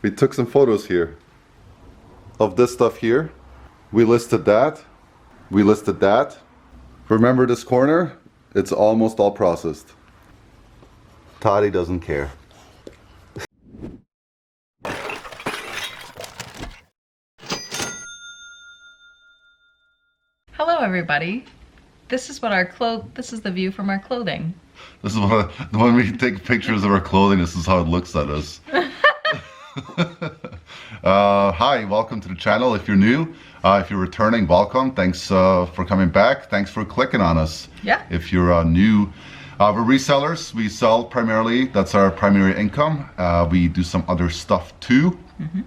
We took some photos here of this stuff here. We listed that. We listed that. Remember this corner? It's almost all processed. Toddy doesn't care. Hello everybody. This is what this is the view from our clothing. This is what when we take pictures of our clothing, this is how it looks at us. Hi, welcome to the channel. If you're new, if you're returning, welcome. Thanks for coming back. Thanks for clicking on us. Yeah. If you're new, we're resellers. We sell primarily. That's our primary income. We do some other stuff too. Mm-hmm.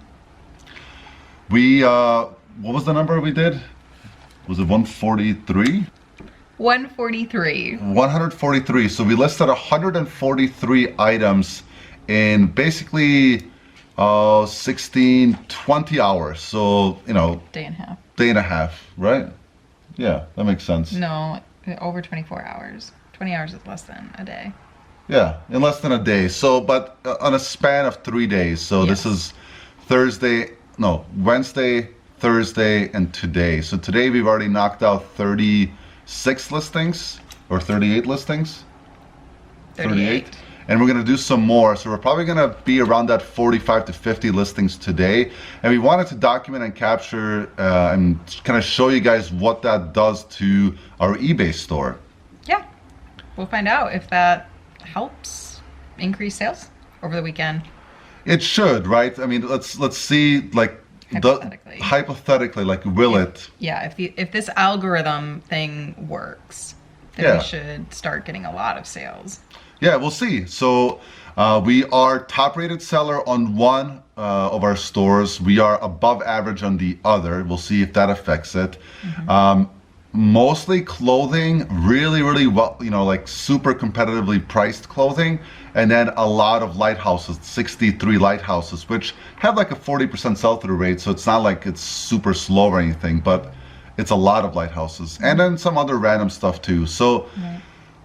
We, what was the number we did? Was it 143? 143. 143. So we listed 143 items in basically 20 hours. So, you know, Day and a half. Day and a half, right? Yeah, that makes sense. No, over 24 hours. 20 hours is less than a day. Yeah, in less than a day. So, but on a span of 3 days. So yes. This is Wednesday, Thursday, and today. So today we've already knocked out 36 listings or 38 listings. 38. And we're going to do some more. So we're probably going to be around that 45 to 50 listings today. And we wanted to document and capture and kind of show you guys what that does to our eBay store. Yeah. We'll find out if that helps increase sales over the weekend. It should, right? I mean, let's see, like, hypothetically, like, will it? Yeah, if this algorithm thing works, then we should start getting a lot of sales. Yeah, we'll see. So we are top rated seller on one of our stores. We are above average on the other. We'll see if that affects it. Mm-hmm. Mostly clothing, really well, you know, like super competitively priced clothing. And then a lot of lighthouses, 63 lighthouses, which have like a 40% sell-through rate. So it's not like it's super slow or anything, but it's a lot of lighthouses. Mm-hmm. And then some other random stuff too. So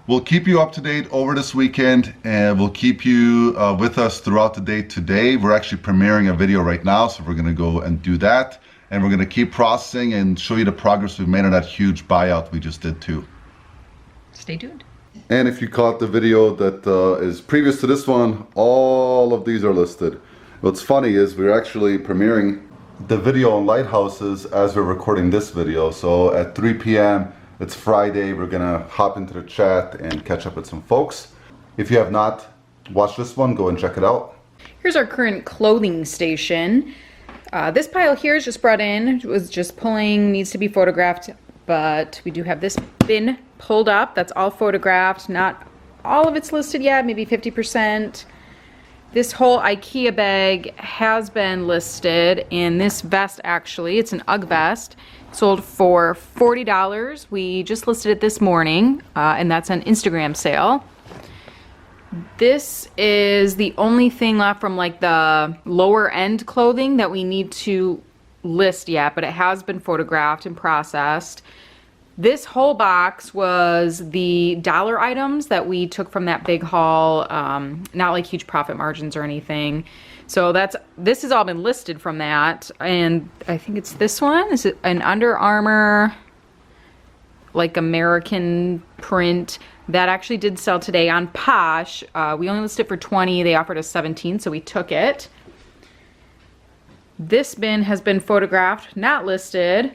we'll keep you up to date over this weekend, and we'll keep you with us throughout the day today. We're actually premiering a video right now, so we're gonna go and do that. And we're gonna keep processing and show you the progress we've made on that huge buyout we just did too. Stay tuned. And if you caught the video that is previous to this one, all of these are listed. What's funny is we're actually premiering the video on lighthouses as we're recording this video. So at 3 p.m. it's Friday, we're gonna hop into the chat and catch up with some folks. If you have not watched this one, go and check it out. Here's our current clothing station. This pile here is just brought in. It was just pulling, needs to be photographed, but we do have this bin pulled up. That's all photographed. Not all of it's listed yet, maybe 50%. This whole IKEA bag has been listed, and this vest actually, it's an UGG vest, sold for $40. We just listed it this morning, and that's an Instagram sale. This is the only thing left from like the lower end clothing that we need to list yet, but it has been photographed and processed. This whole box was the dollar items that we took from that big haul, not like huge profit margins or anything. So this has all been listed from that, and I think it's this one. Is it an Under Armour, like American print? That actually did sell today on Posh. We only listed it for 20. They offered us 17, so we took it. This bin has been photographed, not listed.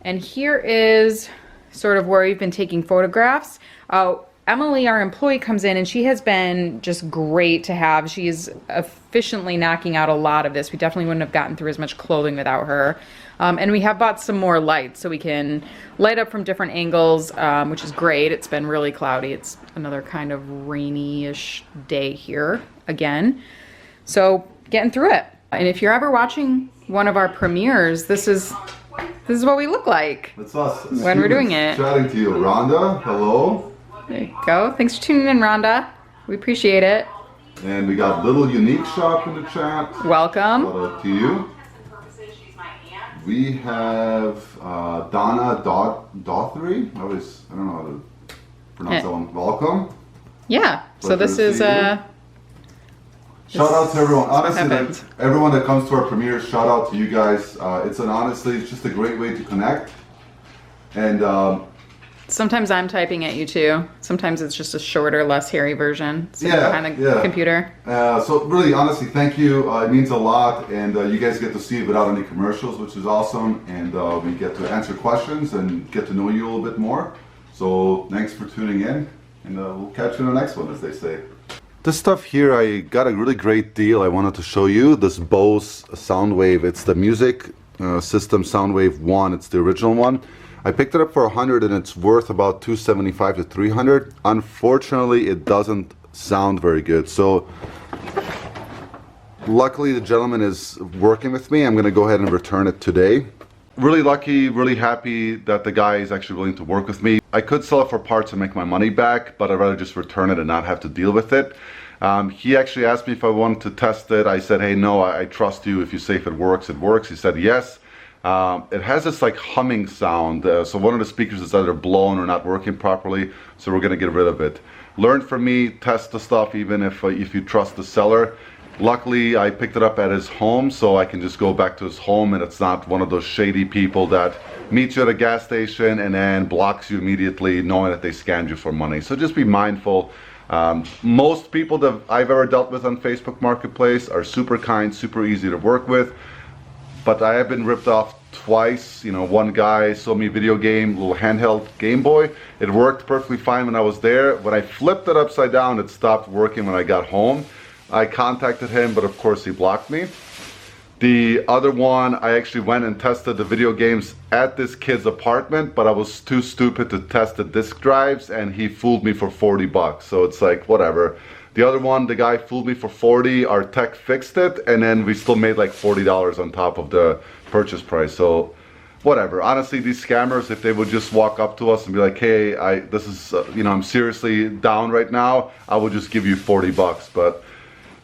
And here is sort of where we've been taking photographs. Emily, our employee, comes in, and she has been just great to have. She is efficiently knocking out a lot of this. We definitely wouldn't have gotten through as much clothing without her. And we have bought some more lights so we can light up from different angles, which is great. It's been really cloudy. It's another kind of rainy-ish day here again. So getting through it. And if you're ever watching one of our premieres, this is what we look like. That's us. When we're doing it. Chatting to you. Rhonda, hello. There you go. Thanks for tuning in, Rhonda. We appreciate it. And we got Little Unique Shop in the chat. Welcome. Shout out to you. We have Donna Dothery. I don't know how to pronounce that one. Welcome. Yeah. So this is Shout out to everyone. Honestly, happens. everyone that comes to our premieres, shout out to you guys. It's just a great way to connect. And Sometimes I'm typing at you too. Sometimes it's just a shorter, less hairy version sitting Yeah, behind the yeah. computer. so really, honestly, thank you. It means a lot, and you guys get to see it without any commercials, which is awesome. And we get to answer questions and get to know you a little bit more. So thanks for tuning in, and we'll catch you in the next one, as they say. This stuff here, I got a really great deal I wanted to show you. This Bose Soundwave, it's the music system Soundwave 1, it's the original one. I picked it up for 100 and it's worth about 275 to 300. Unfortunately, it doesn't sound very good. So luckily the gentleman is working with me. I'm gonna go ahead and return it today. Really lucky, really happy that the guy is actually willing to work with me. I could sell it for parts and make my money back, but I'd rather just return it and not have to deal with it. He actually asked me if I wanted to test it. I said, hey, no, I trust you. If you say if it works, it works. He said yes. It has this like humming sound. So one of the speakers is either blown or not working properly. So we're gonna get rid of it. Learn from me, test the stuff even if you trust the seller. Luckily, I picked it up at his home, so I can just go back to his home and it's not one of those shady people that meets you at a gas station and then blocks you immediately knowing that they scammed you for money. So just be mindful. Most people that I've ever dealt with on Facebook Marketplace are super kind, super easy to work with. But I have been ripped off twice. You know, one guy sold me a video game, little handheld Game Boy. It worked perfectly fine when I was there. When I flipped it upside down, it stopped working when I got home. I contacted him, but of course he blocked me. The other one, I actually went and tested the video games at this kid's apartment, but I was too stupid to test the disk drives and he fooled me for 40 bucks. So it's like, whatever. The other one, the guy fooled me for 40, our tech fixed it, and then we still made like $40 on top of the purchase price. So whatever. Honestly, these scammers, if they would just walk up to us and be like, hey, this is, I'm seriously down right now, I would just give you 40 bucks. But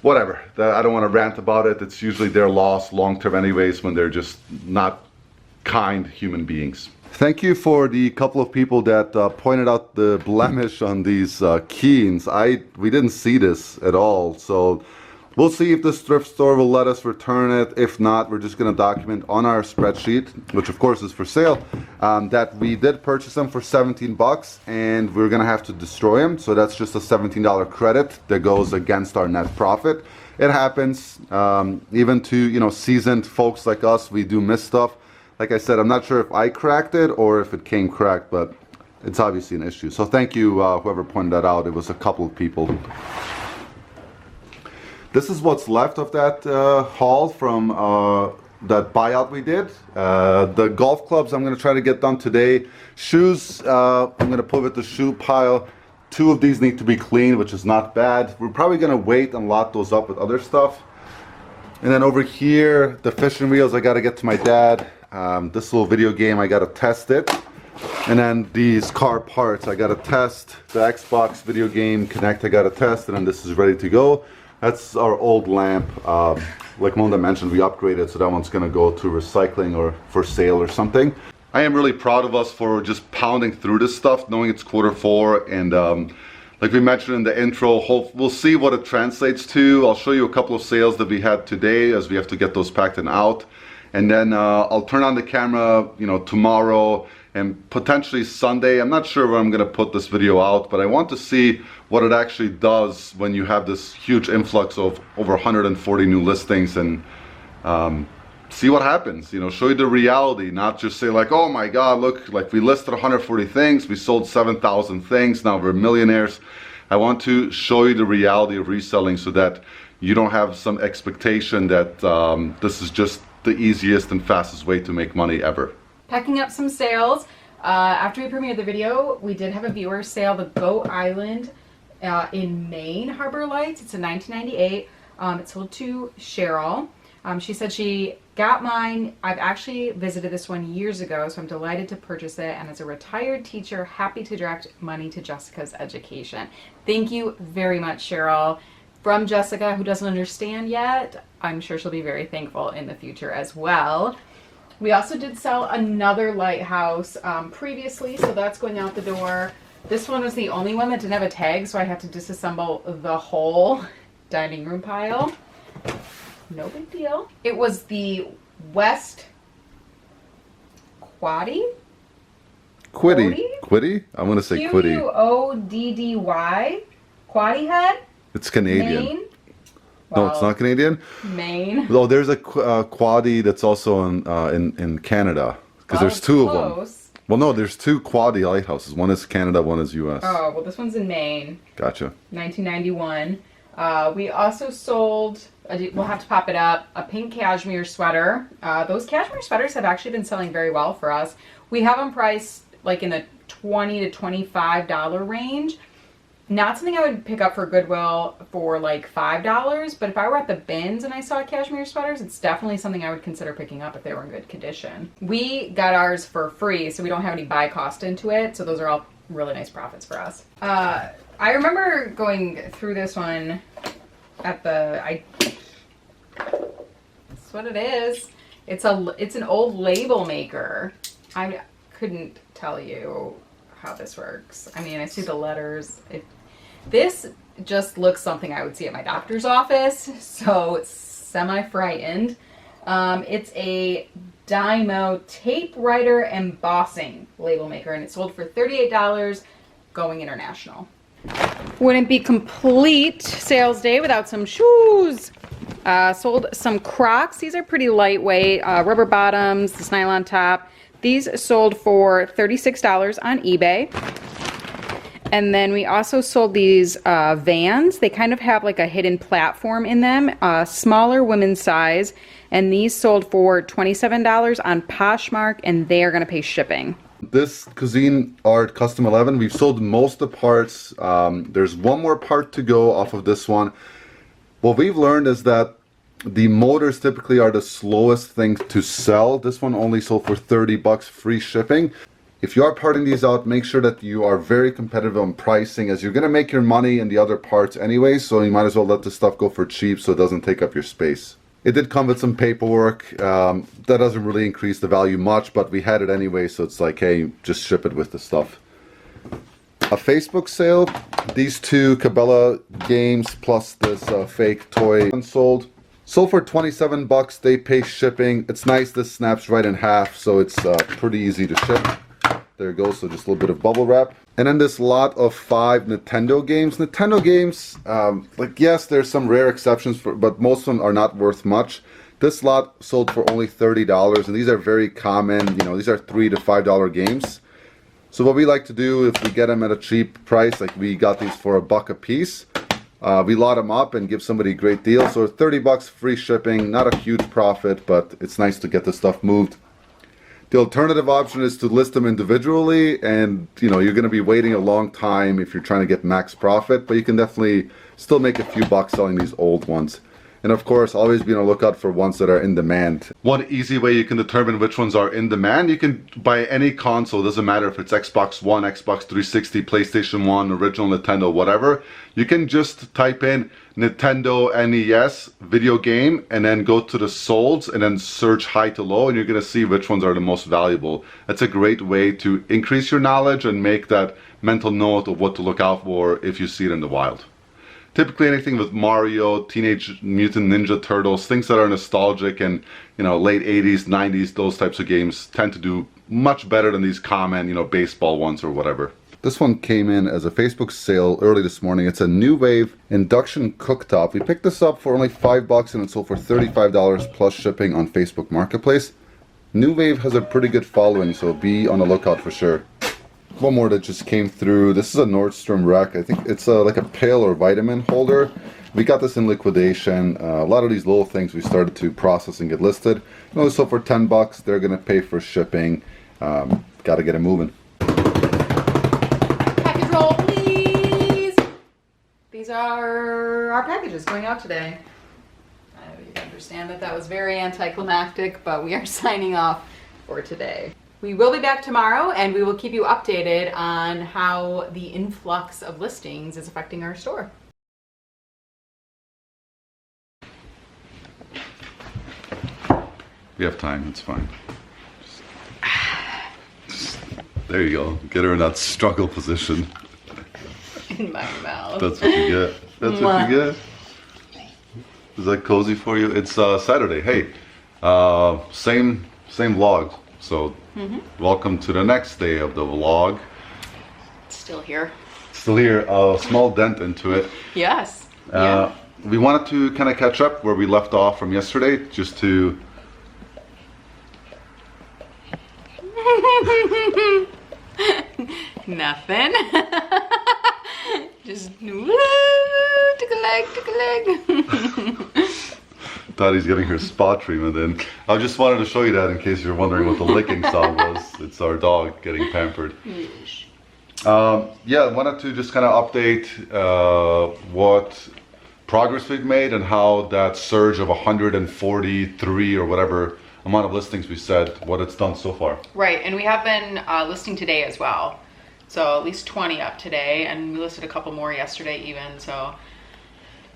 whatever. I don't want to rant about it. It's usually their loss long term anyways when they're just not kind human beings. Thank you for the couple of people that pointed out the blemish on these keys. We didn't see this at all. So we'll see if this thrift store will let us return it. If not, we're just going to document on our spreadsheet, which of course is for sale, that we did purchase them for 17 bucks and we're going to have to destroy them. So that's just a $17 credit that goes against our net profit. It happens. Even to, seasoned folks like us, we do miss stuff. Like I said, I'm not sure if I cracked it or if it came cracked, but it's obviously an issue. So thank you, whoever pointed that out. It was a couple of people. This is what's left of that haul from that buyout we did. The golf clubs I'm going to try to get done today. Shoes, I'm going to put with the shoe pile. 2 of these need to be cleaned, which is not bad. We're probably going to wait and lock those up with other stuff. And then over here, the fishing reels I got to get to my dad. This little video game, I got to test it. And then these car parts, I got to test. The Xbox video game Connect, I got to test. And then this is ready to go. That's our old lamp. Like Mona mentioned, we upgraded, so that one's going to go to recycling or for sale or something. I am really proud of us for just pounding through this stuff, knowing it's Q4. And like we mentioned in the intro, we'll see what it translates to. I'll show you a couple of sales that we had today as we have to get those packed and out. And then I'll turn on the camera, tomorrow and potentially Sunday. I'm not sure where I'm going to put this video out, but I want to see what it actually does when you have this huge influx of over 140 new listings and see what happens. Show you the reality, not just say like, oh my God, look, like we listed 140 things, we sold 7,000 things, now we're millionaires. I want to show you the reality of reselling so that you don't have some expectation that this is just the easiest and fastest way to make money ever. Packing up some sales. After we premiered the video, we did have a viewer sale the Goat Island in Maine Harbor Lights. It's a 1998. It sold to Cheryl. She said she got mine. I've actually visited this one years ago, so I'm delighted to purchase it. And as a retired teacher, happy to direct money to Jessica's education. Thank you very much, Cheryl. From Jessica, who doesn't understand yet, I'm sure she'll be very thankful in the future as well. We also did sell another lighthouse previously, so that's going out the door. This one was the only one that didn't have a tag, so I had to disassemble the whole dining room pile. No big deal. It was the West Quaddy? Quiddy? I'm gonna say Quiddy. Quoddy. Quaddy head? It's Canadian. Maine? No, it's not Canadian. Maine. Though there's a quaddy that's also in Canada because there's two of them. Well, no, there's two quaddy lighthouses. One is Canada, one is U.S. Oh, well, this one's in Maine. Gotcha. 1991. We also sold, we'll have to pop it up, a pink cashmere sweater. Those cashmere sweaters have actually been selling very well for us. We have them priced like in the $20 to $25 range. Not something I would pick up for Goodwill for like $5, but if I were at the bins and I saw cashmere sweaters, it's definitely something I would consider picking up if they were in good condition. We got ours for free, so we don't have any buy cost into it, so those are all really nice profits for us. I remember going through this one at the, that's what it is. It's an old label maker. I couldn't tell you how this works. I mean, I see the letters. This just looks something I would see at my doctor's office, so it's semi-frightened. It's a Dymo tape writer embossing label maker, and it sold for $38, going international. Wouldn't be complete sales day without some shoes. Sold some Crocs. These are pretty lightweight, rubber bottoms, this nylon top. These sold for $36 on eBay. And then we also sold these Vans. They kind of have like a hidden platform in them, smaller women's size. And these sold for $27 on Poshmark, and they are going to pay shipping. This Cuisine Art Custom 11, we've sold most of the parts. There's one more part to go off of this one. What we've learned is that the motors typically are the slowest thing to sell. This one only sold for $30 free shipping. If you are parting these out, make sure that you are very competitive on pricing, as you're going to make your money in the other parts anyway, so you might as well let this stuff go for cheap so it doesn't take up your space. It did come with some paperwork. That doesn't really increase the value much, but we had it anyway, so it's like, hey, just ship it with the stuff. A Facebook sale. These two Cabela games plus this fake toy unsold. Sold for $27. They pay shipping. It's nice. This snaps right in half, so it's pretty easy to ship. There it goes. So just a little bit of bubble wrap. And then this lot of 5 Nintendo games. Nintendo games, like yes, there's some rare exceptions, but most of them are not worth much. This lot sold for only $30, and these are very common. You know, these are $3 to $5 games. So what we like to do, if we get them at a cheap price, like we got these for $1 a piece, we lot them up and give somebody a great deal. So $30 free shipping, not a huge profit, but it's nice to get the stuff moved. The alternative option is to list them individually, and you know, you're going to be waiting a long time if you're trying to get max profit, but you can definitely still make a few bucks selling these old ones. And of course, always be on the lookout for ones that are in demand. One easy way you can determine which ones are in demand, you can buy any console, doesn't matter if it's Xbox One, Xbox 360, PlayStation 1, original Nintendo, whatever. You can just type in Nintendo NES video game and then go to the solds and then search high to low, and you're going to see which ones are the most valuable. That's a great way to increase your knowledge and make that mental note of what to look out for if you see it in the wild. Typically anything with Mario, Teenage Mutant Ninja Turtles, things that are nostalgic and, you know, late 80s, 90s, those types of games tend to do much better than these common, you know, baseball ones or whatever. This one came in as a Facebook sale early this morning. It's a New Wave induction cooktop. We picked this up for only $5 and it sold for $35 plus shipping on Facebook Marketplace. New Wave has a pretty good following, so be on the lookout for sure. One more that just came through. This is a Nordstrom rack. I think it's like a pail or vitamin holder. We got this in liquidation. A lot of these little things we started to process and get listed. You know, so for $10, they're gonna pay for shipping. Got to get it moving. Package roll, please. These are our packages going out today. You understand that was very anticlimactic, but we are signing off for today. We will be back tomorrow, and we will keep you updated on how the influx of listings is affecting our store. We have time, it's fine. There you go. Get her in that struggle position. In my mouth. That's what you get. That's what you get. Is that cozy for you? It's Saturday. Hey, same vlog. So welcome to the next day of the vlog. Still here. Still here. A small dent into it. Yes. We wanted to kind of catch up where we left off from yesterday, just to. Nothing. Just took a leg. Thought he's getting her spa treatment in. I just wanted to show you that in case you're wondering what the licking sound was. It's our dog getting pampered. Yeah, I wanted to just kind of update what progress we've made and how that surge of 143 or whatever amount of listings we said, what it's done so far. Right, and we have been listing today as well. So at least 20 up today, and we listed a couple more yesterday even, so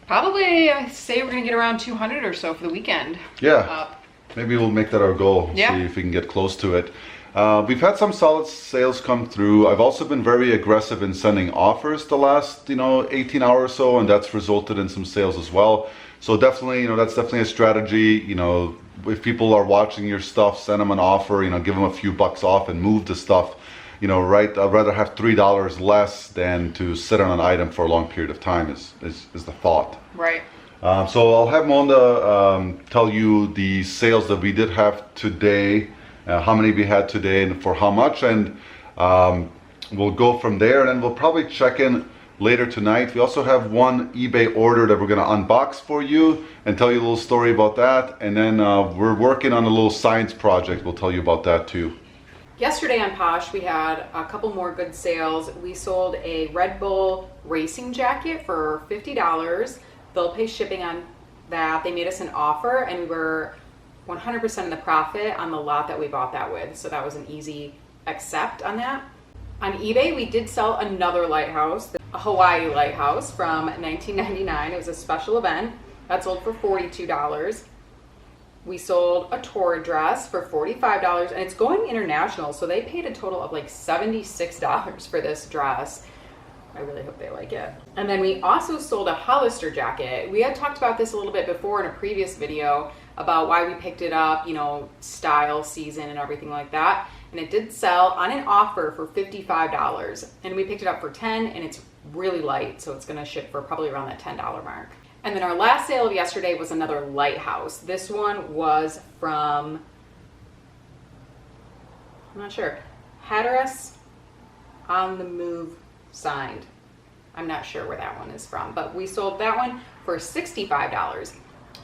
probably I say we're gonna get around 200 or so for the weekend. Yeah, up. Maybe we'll make that our goal, Yeah. see if we can get close to it. We've had some solid sales come through. I've also been very aggressive in sending offers the last, 18 hours or so, and that's resulted in some sales as well. So definitely, that's definitely a strategy. If people are watching your stuff, send them an offer, give them a few bucks off and move the stuff. Right? I'd rather have $3 less than to sit on an item for a long period of time is the thought. Right. So I'll have Monda tell you the sales that we did have today, how many we had today and for how much, and we'll go from there, and then we'll probably check in later tonight. We also have one eBay order that we're going to unbox for you and tell you a little story about that, and then we're working on a little science project. We'll tell you about that too. Yesterday on Posh, we had a couple more good sales. We sold a Red Bull racing jacket for $50. They'll pay shipping on that. They made us an offer, and we were 100% in the profit on the lot that we bought that with. So that was an easy accept on that. On eBay, we did sell another lighthouse, a Hawaii lighthouse from 1999. It was a special event. That sold for $42. We sold a tour dress for $45, and it's going international, so they paid a total of like $76 for this dress. I really hope they like it. And then we also sold a Hollister jacket. We had talked about this a little bit before in a previous video about why we picked it up, style, season, and everything like that. And it did sell on an offer for $55. And we picked it up for $10, and it's really light, so it's gonna ship for probably around that $10 mark. And then our last sale of yesterday was another lighthouse. This one was from, I'm not sure, Hatteras on the Move signed. I'm not sure where that one is from, but we sold that one for $65.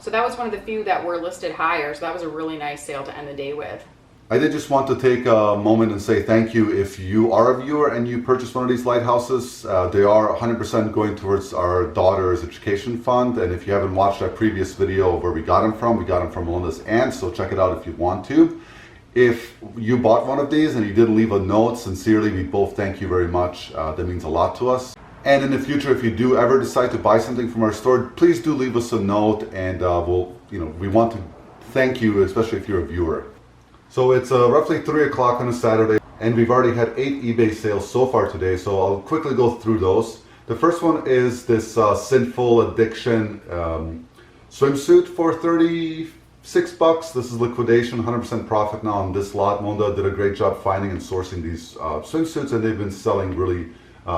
So that was one of the few that were listed higher, so that was a really nice sale to end the day with. I did just want to take a moment and say thank you. If you are a viewer and you purchase one of these lighthouses, they are 100% going towards our daughter's education fund. And if you haven't watched our previous video of where we got them from Melinda's aunt, so check it out if you want to. If you bought one of these and you didn't leave a note, sincerely, we both thank you very much. That means a lot to us. And in the future, if you do ever decide to buy something from our store, please do leave us a note, and we want to thank you, especially if you're a viewer. So it's roughly 3 o'clock on a Saturday, and we've already had 8 eBay sales so far today, so I'll quickly go through those. The first one is this Sinful Addiction swimsuit for $36. This is liquidation, 100% profit now on this lot. Monda did a great job finding and sourcing these swimsuits, and they've been selling really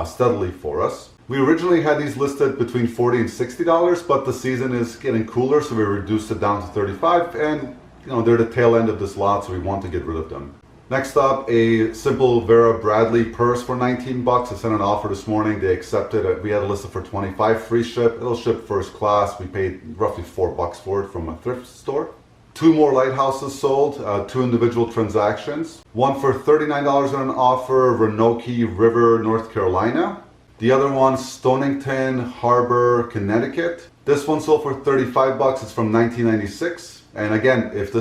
steadily for us. We originally had these listed between $40 and $60, but the season is getting cooler, so we reduced it down to $35, and they're the tail end of this lot, so we want to get rid of them. Next up, a simple Vera Bradley purse for $19. I sent an offer this morning. They accepted it. We had it listed for $25, free ship. It'll ship first class. We paid roughly $4 for it from a thrift store. 2 more lighthouses sold, 2 individual transactions. One for $39 on an offer, Roanoke River, North Carolina. The other one, Stonington Harbor, Connecticut. This one sold for $35. It's from 1996. And again, if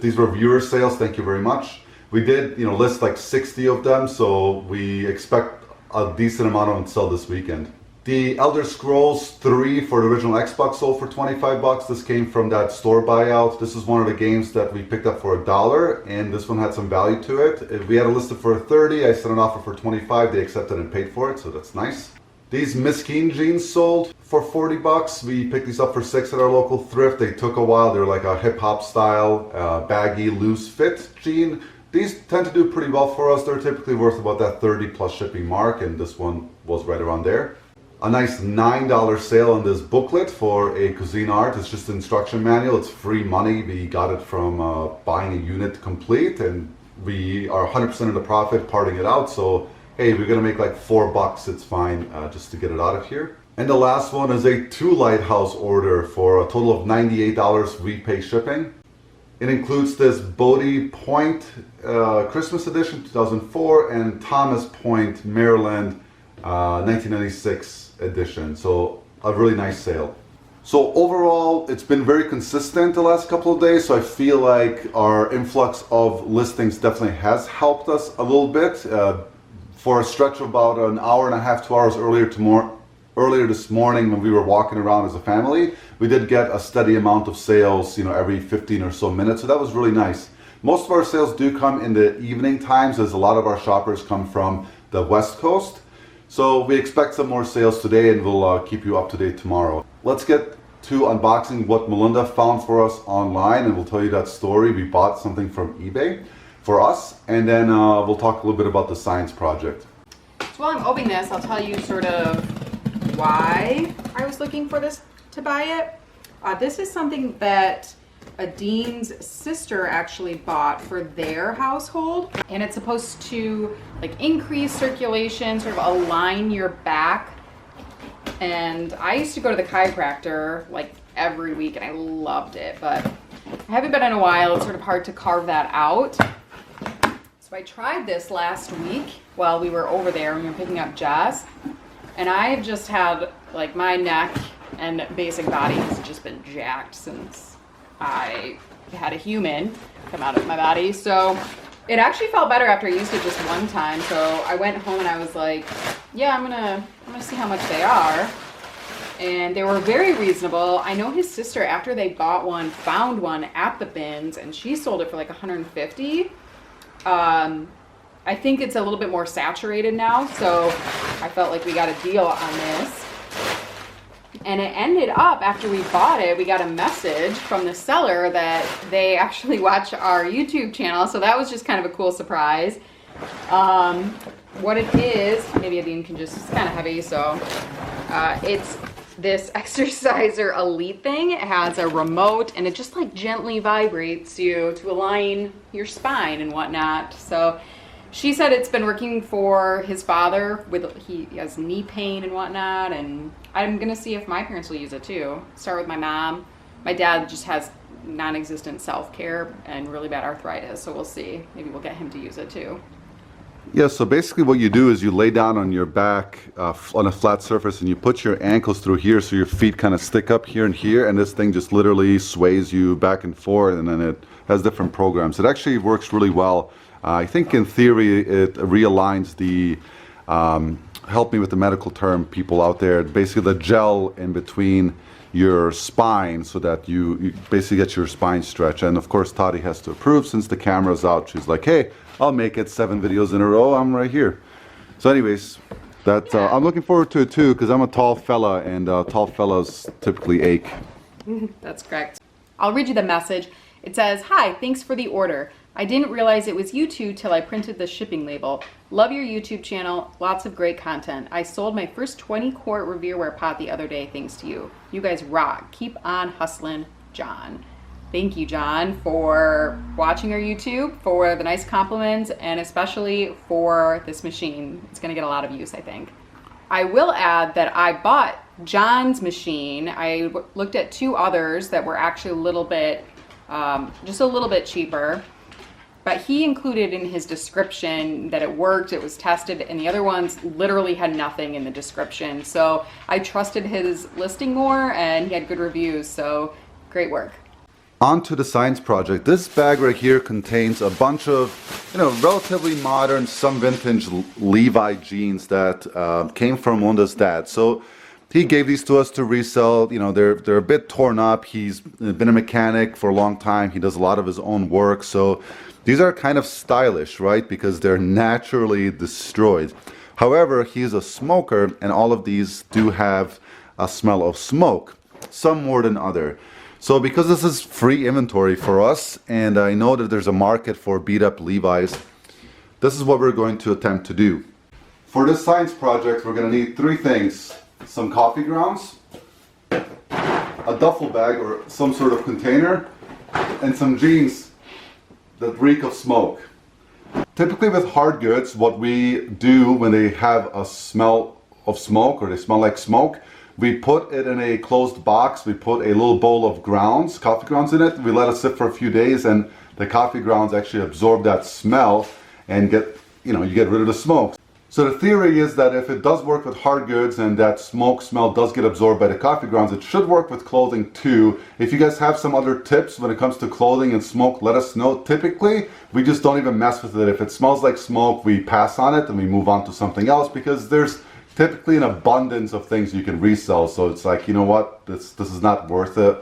these were viewer sales, thank you very much. We did, list like 60 of them, so we expect a decent amount of them to sell this weekend. The Elder Scrolls 3 for the original Xbox sold for $25. This came from that store buyout. This is one of the games that we picked up for $1, and this one had some value to it. We had it listed for $30. I sent an offer for $25. They accepted and paid for it, so that's nice. These Miskeen jeans sold for 40 bucks. We picked these up for 6 at our local thrift. They took a while. They're like a hip hop style, baggy, loose fit jean. These tend to do pretty well for us. They're typically worth about that 30 plus shipping mark, and this one was right around there. A nice $9 sale on this booklet for a cuisine art. It's just an instruction manual. It's free money. We got it from buying a unit complete, and we are 100% of the profit parting it out. So hey, we're gonna make like $4. It's fine just to get it out of here. And the last one is a 2 lighthouse order for a total of $98. We pay shipping. It includes this Bodie Point Christmas edition 2004 and Thomas Point Maryland 1996 edition. So a really nice sale. So overall, it's been very consistent the last couple of days. So I feel like our influx of listings definitely has helped us a little bit. For a stretch of about an hour and a half, 2 hours earlier this morning when we were walking around as a family, we did get a steady amount of sales, you know, every 15 or so minutes. So that was really nice. Most of our sales do come in the evening times, as a lot of our shoppers come from the West Coast. So we expect some more sales today, and we'll keep you up to date tomorrow. Let's get to unboxing what Melinda found for us online, and we'll tell you that story. We bought something from eBay for us, and then we'll talk a little bit about the science project. So while I'm opening this, I'll tell you sort of why I was looking for this to buy it. This is something that Dean's sister actually bought for their household, and it's supposed to like increase circulation, sort of align your back. And I used to go to the chiropractor like every week, and I loved it, but I haven't been in a while. It's sort of hard to carve that out. So I tried this last week while we were over there when we were picking up Jess, and I have just had like my neck and basic body has just been jacked since I had a human come out of my body. So it actually felt better after I used it just one time. So I went home and I was like, yeah, I'm gonna see how much they are. And they were very reasonable. I know his sister, after they bought one, found one at the bins, and she sold it for like 150. I think it's a little bit more saturated now, so I felt like we got a deal on this. And it ended up, after we bought it, we got a message from the seller that they actually watch our YouTube channel, so that was just kind of a cool surprise. What it is, maybe Adine can just, it's kind of heavy, so it's this exerciser elite thing. It has a remote, and it just like gently vibrates you to align your spine and whatnot. So she said it's been working for his father he has knee pain and whatnot, and I'm gonna see if my parents will use it too. Start with my mom. My dad just has non-existent self-care and really bad arthritis, so we'll see. Maybe we'll get him to use it too. Yeah, so basically what you do is you lay down on your back on a flat surface, and you put your ankles through here so your feet kind of stick up here, and this thing just literally sways you back and forth, and then it has different programs. It actually works really well. I think in theory it realigns the, help me with the medical term, people out there, basically the gel in between your spine so that you basically get your spine stretch. And of course Toddy has to approve since the camera's out. She's like, hey, I'll make it 7 videos in a row. I'm right here. So anyways, that I'm looking forward to it too, because I'm a tall fella, and tall fellas typically ache. That's correct. I'll read you the message. It says, hi, thanks for the order. I didn't realize it was you two till I printed the shipping label. Love your YouTube channel. Lots of great content. I sold my first 20-quart Revereware pot the other day thanks to you. You guys rock. Keep on hustling, John. Thank you, John, for watching our YouTube, for the nice compliments, and especially for this machine. It's going to get a lot of use, I think. I will add that I bought John's machine. I looked at 2 others that were actually a little bit, just a little bit cheaper. But he included in his description that it worked, it was tested, and the other ones literally had nothing in the description. So I trusted his listing more, and he had good reviews, so great work. On to the science project. This bag right here contains a bunch of, relatively modern, some vintage Levi jeans that came from Melinda's dad. So he gave these to us to resell. You know, they're a bit torn up. He's been a mechanic for a long time. He does a lot of his own work. So these are kind of stylish, right? Because they're naturally destroyed. However, he's a smoker, and all of these do have a smell of smoke, some more than other. So because this is free inventory for us, and I know that there's a market for beat up Levi's, this is what we're going to attempt to do. For this science project, we're going to need three things: some coffee grounds, a duffel bag or some sort of container, and some jeans that reek of smoke. Typically with hard goods, what we do when they have a smell of smoke or they smell like smoke, we put it in a closed box. We put a little bowl of grounds, coffee grounds in it. We let it sit for a few days, and the coffee grounds actually absorb that smell and you get rid of the smoke. So the theory is that if it does work with hard goods and that smoke smell does get absorbed by the coffee grounds, it should work with clothing too. If you guys have some other tips when it comes to clothing and smoke, let us know. Typically, we just don't even mess with it. If it smells like smoke, we pass on it and we move on to something else, because there's typically an abundance of things you can resell. So it's like, you know what, this is not worth it.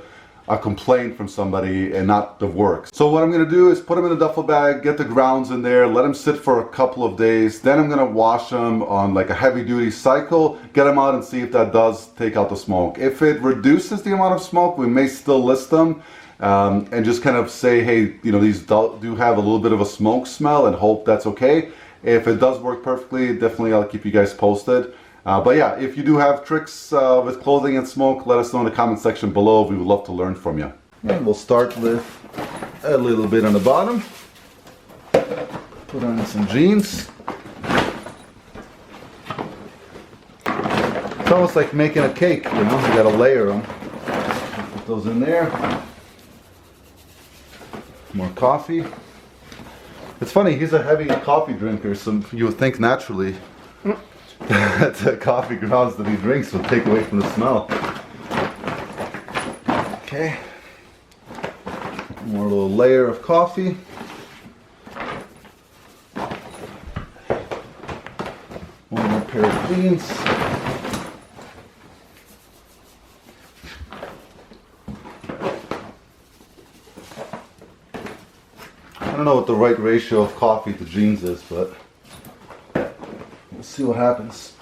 A complaint from somebody and not the work. So what I'm going to do is put them in a duffel bag, get the grounds in there, let them sit for a couple of days. Then I'm going to wash them on like a heavy duty cycle, get them out and see if that does take out the smoke. If it reduces the amount of smoke, we may still list them and just kind of say, hey, you know, these do have a little bit of a smoke smell, and hope that's okay. If it does work perfectly, definitely I'll keep you guys posted. But yeah, if you do have tricks with clothing and smoke, let us know in the comment section below. We would love to learn from you. And we'll start with a little bit on the bottom. Put on some jeans. It's almost like making a cake, you know, you gotta layer them. Put those in there. More coffee. It's funny, he's a heavy coffee drinker, so you would think naturally that the coffee grounds that he drinks will take away from the smell. Okay. More little layer of coffee. One more pair of jeans. I don't know what the right ratio of coffee to jeans is, but we'll see what happens.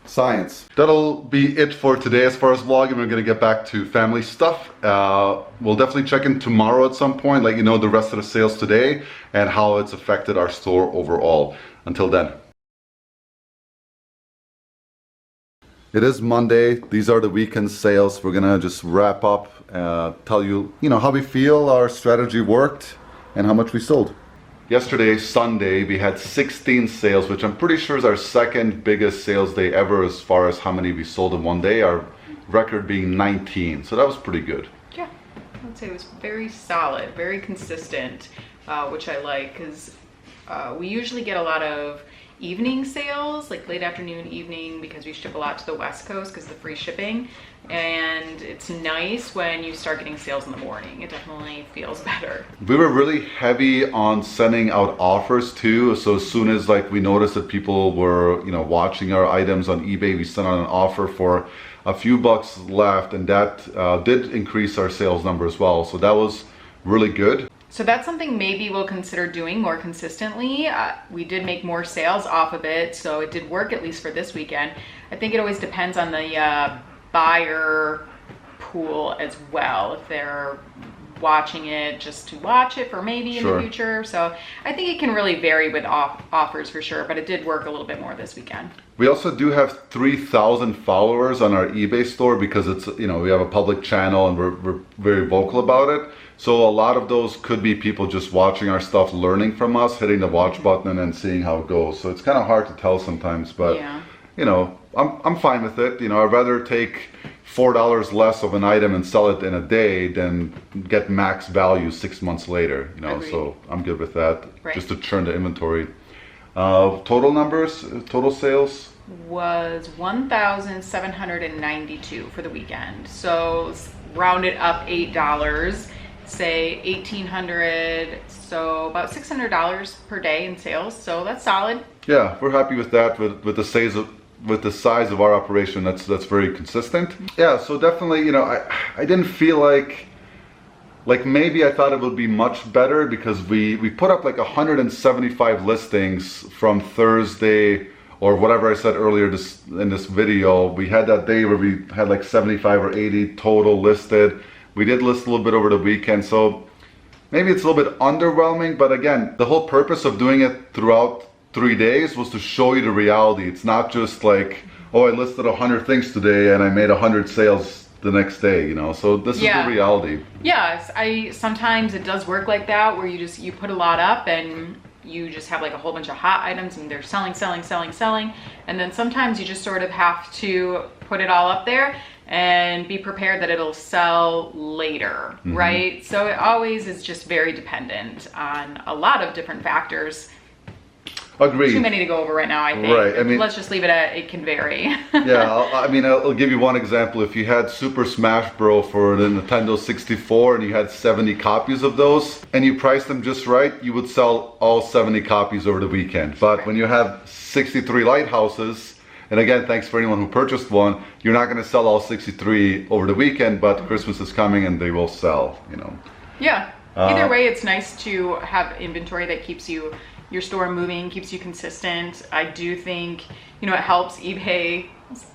Science. That'll be it for today as far as vlogging. We're going to get back to family stuff. We'll definitely check in tomorrow at some point, let you know the rest of the sales today and how it's affected our store overall. Until then. It is Monday. These are the weekend sales. We're gonna just wrap up, tell you, how we feel our strategy worked and how much we sold. Yesterday, Sunday, we had 16 sales, which I'm pretty sure is our second biggest sales day ever as far as how many we sold in one day. Our record being 19, so that was pretty good. Yeah, I would say it was very solid, very consistent, which I like, because we usually get a lot of evening sales, like late afternoon, evening, because we ship a lot to the West Coast because of the free shipping. And it's nice when you start getting sales in the morning. It definitely feels better. We were really heavy on sending out offers too. So as soon as we noticed that people were, watching our items on eBay, we sent out an offer for a few bucks left, and that did increase our sales number as well. So that was really good. So that's something maybe we'll consider doing more consistently. We did make more sales off of it, so it did work at least for this weekend. I think it always depends on the buyer pool as well, if they're watching it just to watch it for maybe in the future. So I think it can really vary with offers for sure, but it did work a little bit more this weekend. We also do have 3,000 followers on our eBay store because it's, we have a public channel and we're very vocal about it. So a lot of those could be people just watching our stuff, learning from us, hitting the watch button and then seeing how it goes. So it's kind of hard to tell sometimes, but I'm fine with it. I'd rather take $4 less of an item and sell it in a day than get max value 6 months later, so I'm good with that. Right. Just to churn the inventory. Total numbers, total sales was 1,792 for the weekend. So rounded up $8. say 1,800, so about $600 per day in sales. So that's solid. Yeah, we're happy with that. With the size of our operation, that's very consistent. Yeah, so definitely, I didn't feel like maybe I thought it would be much better, because we put up like 175 listings from Thursday, or whatever I said earlier in this video. We had that day where we had like 75 or 80 total listed. We did list a little bit over the weekend, so maybe it's a little bit underwhelming, but again, the whole purpose of doing it throughout 3 days was to show you the reality. It's not just like, oh, I listed 100 things today and I made 100 sales the next day, so this is the reality. Yes, sometimes it does work like that, where you put a lot up and you just have like a whole bunch of hot items and they're selling, and then sometimes you just sort of have to put it all up there and be prepared that it'll sell later, right? So it always is just very dependent on a lot of different factors. Agreed. Too many to go over right now, I think. Right. I mean, let's just leave it at it can vary. Yeah, I'll give you one example. If you had Super Smash Bros. For the Nintendo 64 and you had 70 copies of those and you priced them just right, you would sell all 70 copies over the weekend. But when you have 63 lighthouses, and again, thanks for anyone who purchased one, you're not going to sell all 63 over the weekend, but Christmas is coming and they will sell, Yeah. Either way, it's nice to have inventory that keeps your store moving, keeps you consistent. I do think, it helps eBay's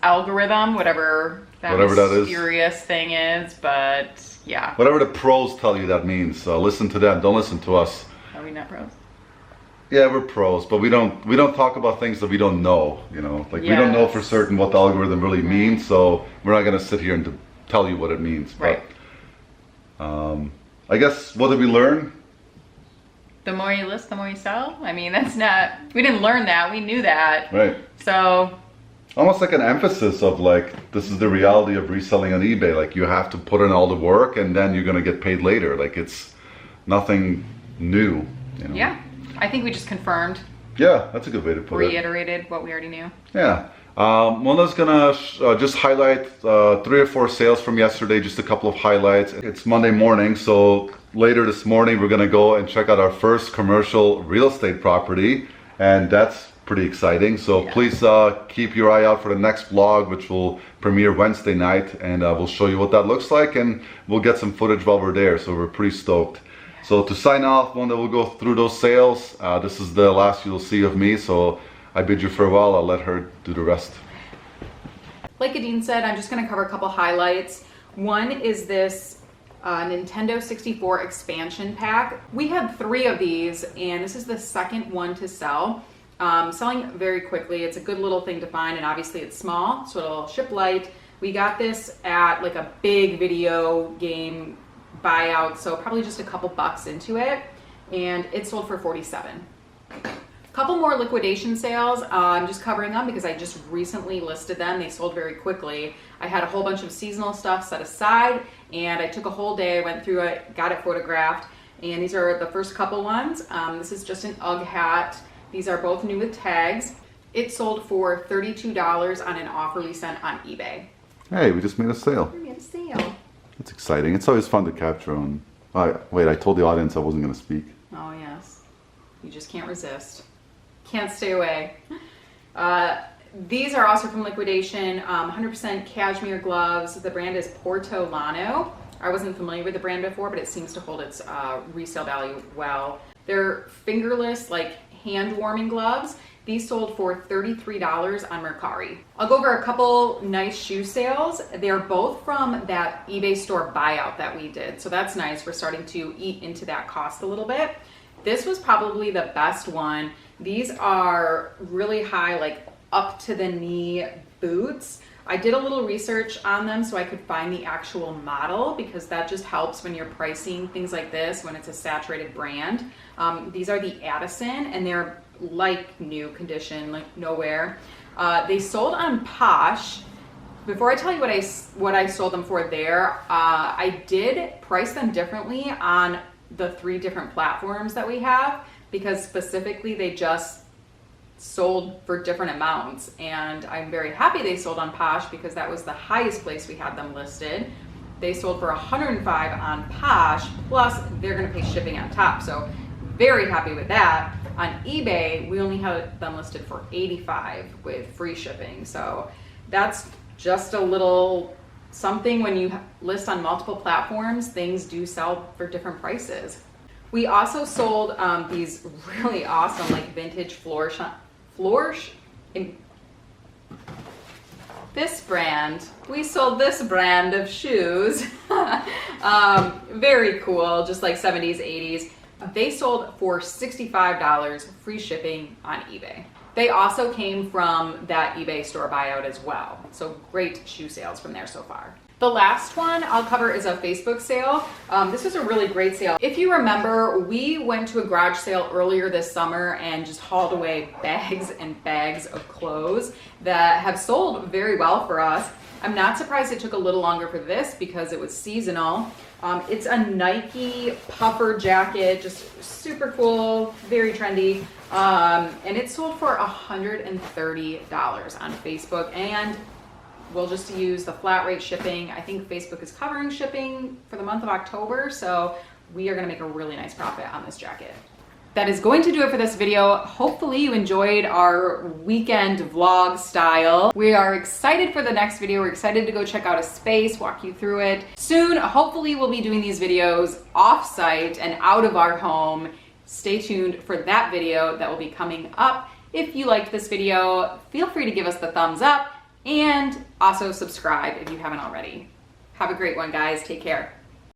algorithm, whatever that mysterious thing is, but yeah. Whatever the pros tell you that means, listen to them, don't listen to us. Are we not pros? Yeah, we're pros, but we don't talk about things that we don't know, We don't know for certain what the algorithm really means, so we're not gonna sit here and tell you what it means. Right. But, I guess, what did we learn? The more you list, the more you sell. I mean, we didn't learn that, we knew that. Right. So. Almost like an emphasis of like, this is the reality of reselling on eBay. Like, you have to put in all the work and then you're gonna get paid later. Like, it's nothing new, Yeah, I think we just confirmed. Yeah, that's a good way to put it. Reiterated what we already knew. Yeah. Melinda's gonna just highlight 3 or 4 sales from yesterday, just a couple of highlights. It's Monday morning, so later this morning we're gonna go and check out our first commercial real estate property, and that's pretty exciting. So please keep your eye out for the next vlog, which will premiere Wednesday night, and we'll show you what that looks like, and we'll get some footage while we're there, so we're pretty stoked. So to sign off, Melinda will go through those sales. This is the last you'll see of me, so I bid you farewell. I'll let her do the rest. Like Adine said, I'm just going to cover a couple highlights. One is this Nintendo 64 expansion pack. We had 3 of these, and this is the second one to sell. Selling very quickly. It's a good little thing to find, and obviously it's small, so it'll ship light. We got this at like a big video game buyout, so probably just a couple bucks into it, and it sold for $47. Couple more liquidation sales. I'm just covering them because I just recently listed them. They sold very quickly. I had a whole bunch of seasonal stuff set aside, and I took a whole day, went through it, got it photographed, and these are the first couple ones. This is just an UGG hat. These are both new with tags. It sold for $32 on an offer we sent on eBay. Hey, we just made a sale. We made a sale. That's exciting. It's always fun to capture on. Wait, I told the audience I wasn't going to speak. Oh yes, you just can't resist. Can't stay away. These are also from liquidation, 100% Cashmere Gloves. The brand is Portolano. I wasn't familiar with the brand before, but it seems to hold its resale value well. They're fingerless, like hand warming gloves. These sold for $33 on Mercari. I'll go over a couple nice shoe sales. They're both from that eBay store buyout that we did. So that's nice. We're starting to eat into that cost a little bit. This was probably the best one. These are really high, like up to the knee boots. I did a little research on them so I could find the actual model, because that just helps when you're pricing things like this, when it's a saturated brand. These are the Addison, and they're like new condition, like nowhere. They sold on Posh. Before I tell you what I sold them for there, I did price them differently on the 3 different platforms that we have, because specifically they just sold for different amounts, and I'm very happy they sold on Posh because that was the highest place we had them listed. They sold for $105 on Posh, plus they're gonna pay shipping on top. So very happy with that. On eBay, we only had them listed for $85 with free shipping. So that's just a little something. When you list on multiple platforms, things do sell for different prices. We also sold these really awesome like vintage this brand. We sold this brand of shoes. Very cool, just like 70s, 80s. They sold for $65, free shipping on eBay. They also came from that eBay store buyout as well. So great shoe sales from there so far. The last one I'll cover is a Facebook sale. This was a really great sale. If you remember, we went to a garage sale earlier this summer and just hauled away bags and bags of clothes that have sold very well for us. I'm not surprised it took a little longer for this because it was seasonal. It's a Nike puffer jacket, just super cool, very trendy. And it sold for $130 on Facebook, and we'll just use the flat rate shipping. I think Facebook is covering shipping for the month of October, so we are gonna make a really nice profit on this jacket. That is going to do it for this video. Hopefully you enjoyed our weekend vlog style. We are excited for the next video. We're excited to go check out a space, walk you through it. Soon, hopefully we'll be doing these videos off-site and out of our home. Stay tuned for that video that will be coming up. If you liked this video, feel free to give us the thumbs up and also subscribe if you haven't already. Have a great one, guys. Take care.